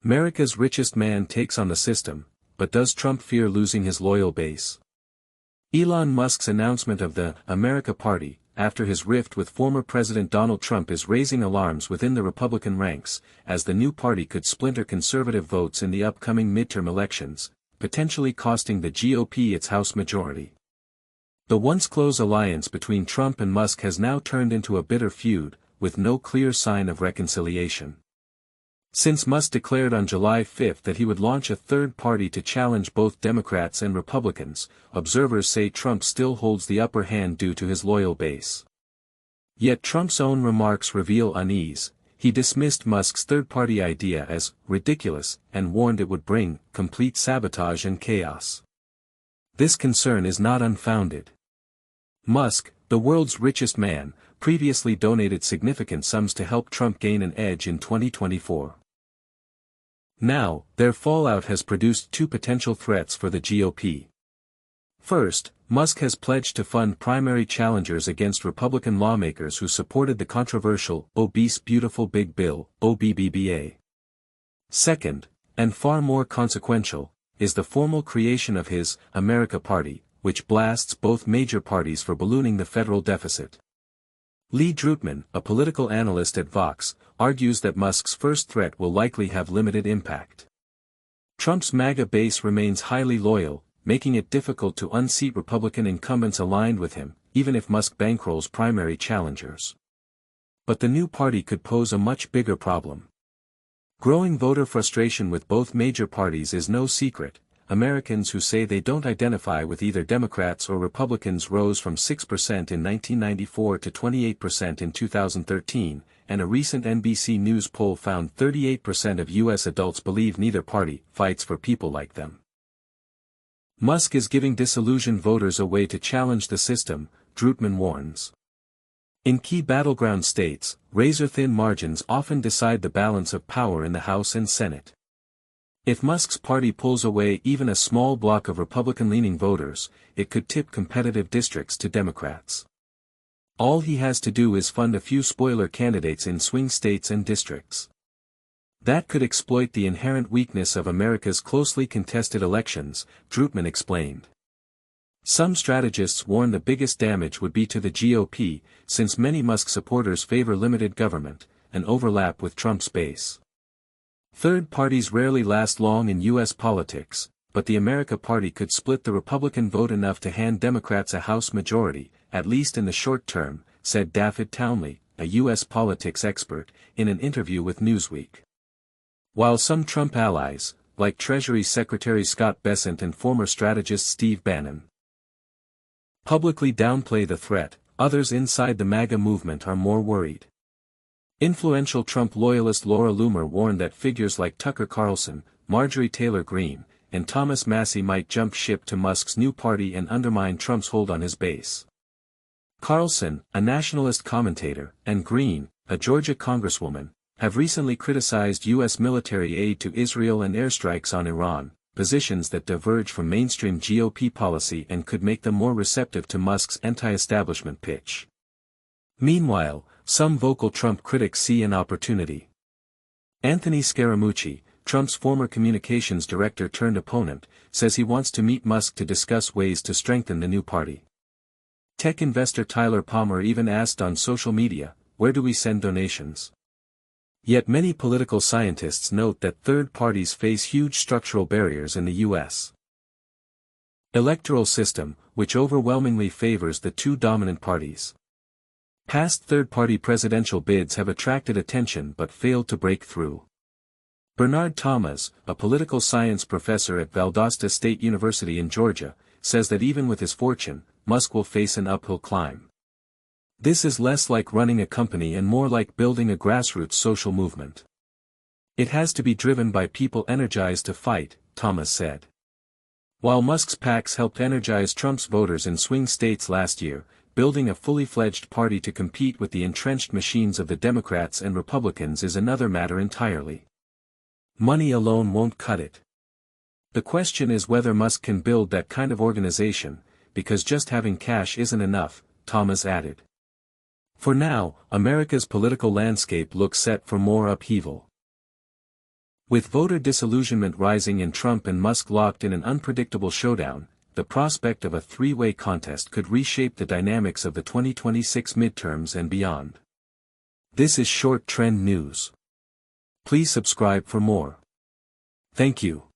America's richest man takes on the system, but does Trump fear losing his loyal base? Elon Musk's announcement of the America Party, after his rift with former President Donald Trump, is raising alarms within the Republican ranks, as the new party could splinter conservative votes in the upcoming midterm elections, potentially costing the GOP its House majority. The once close alliance between Trump and Musk has now turned into a bitter feud, with no clear sign of reconciliation. Since Musk declared on July 5 that he would launch a third party to challenge both Democrats and Republicans, observers say Trump still holds the upper hand due to his loyal base. Yet Trump's own remarks reveal unease. He dismissed Musk's third-party idea as ridiculous and warned it would bring complete sabotage and chaos. This concern is not unfounded. Musk, the world's richest man, previously donated significant sums to help Trump gain an edge in 2024. Now, their fallout has produced two potential threats for the GOP. First, Musk has pledged to fund primary challengers against Republican lawmakers who supported the controversial Obese Beautiful Big Bill, OBBBA. Second, and far more consequential, is the formal creation of his America Party, which blasts both major parties for ballooning the federal deficit. Lee Drutman, a political analyst at Vox, argues that Musk's first threat will likely have limited impact. Trump's MAGA base remains highly loyal, making it difficult to unseat Republican incumbents aligned with him, even if Musk bankrolls primary challengers. But the new party could pose a much bigger problem. Growing voter frustration with both major parties is no secret. Americans who say they don't identify with either Democrats or Republicans rose from 6% in 1994 to 28% in 2013, and a recent NBC News poll found 38% of U.S. adults believe neither party fights for people like them. Musk is giving disillusioned voters a way to challenge the system, Drutman warns. In key battleground states, razor-thin margins often decide the balance of power in the House and Senate. If Musk's party pulls away even a small block of Republican-leaning voters, it could tip competitive districts to Democrats. All he has to do is fund a few spoiler candidates in swing states and districts. That could exploit the inherent weakness of America's closely contested elections, Drutman explained. Some strategists warn the biggest damage would be to the GOP, since many Musk supporters favor limited government, an overlap with Trump's base. Third parties rarely last long in U.S. politics, but the America Party could split the Republican vote enough to hand Democrats a House majority, at least in the short term, said David Townley, a U.S. politics expert, in an interview with Newsweek. While some Trump allies, like Treasury Secretary Scott Bessent and former strategist Steve Bannon, publicly downplay the threat, others inside the MAGA movement are more worried. Influential Trump loyalist Laura Loomer warned that figures like Tucker Carlson, Marjorie Taylor Greene, and Thomas Massie might jump ship to Musk's new party and undermine Trump's hold on his base. Carlson, a nationalist commentator, and Greene, a Georgia congresswoman, have recently criticized U.S. military aid to Israel and airstrikes on Iran, positions that diverge from mainstream GOP policy and could make them more receptive to Musk's anti-establishment pitch. Meanwhile, some vocal Trump critics see an opportunity. Anthony Scaramucci, Trump's former communications director turned opponent, says he wants to meet Musk to discuss ways to strengthen the new party. Tech investor Tyler Palmer even asked on social media, "Where do we send donations?" Yet many political scientists note that third parties face huge structural barriers in the U.S. electoral system, which overwhelmingly favors the two dominant parties. Past third-party presidential bids have attracted attention but failed to break through. Bernard Thomas, a political science professor at Valdosta State University in Georgia, says that even with his fortune, Musk will face an uphill climb. This is less like running a company and more like building a grassroots social movement. It has to be driven by people energized to fight, Thomas said. While Musk's PACs helped energize Trump's voters in swing states last year, building a fully fledged party to compete with the entrenched machines of the Democrats and Republicans is another matter entirely. Money alone won't cut it. The question is whether Musk can build that kind of organization, because just having cash isn't enough, Thomas added. For now, America's political landscape looks set for more upheaval. With voter disillusionment rising and Trump and Musk locked in an unpredictable showdown, the prospect of a three-way contest could reshape the dynamics of the 2026 midterms and beyond. This is Short Trend News. Please subscribe for more. Thank you.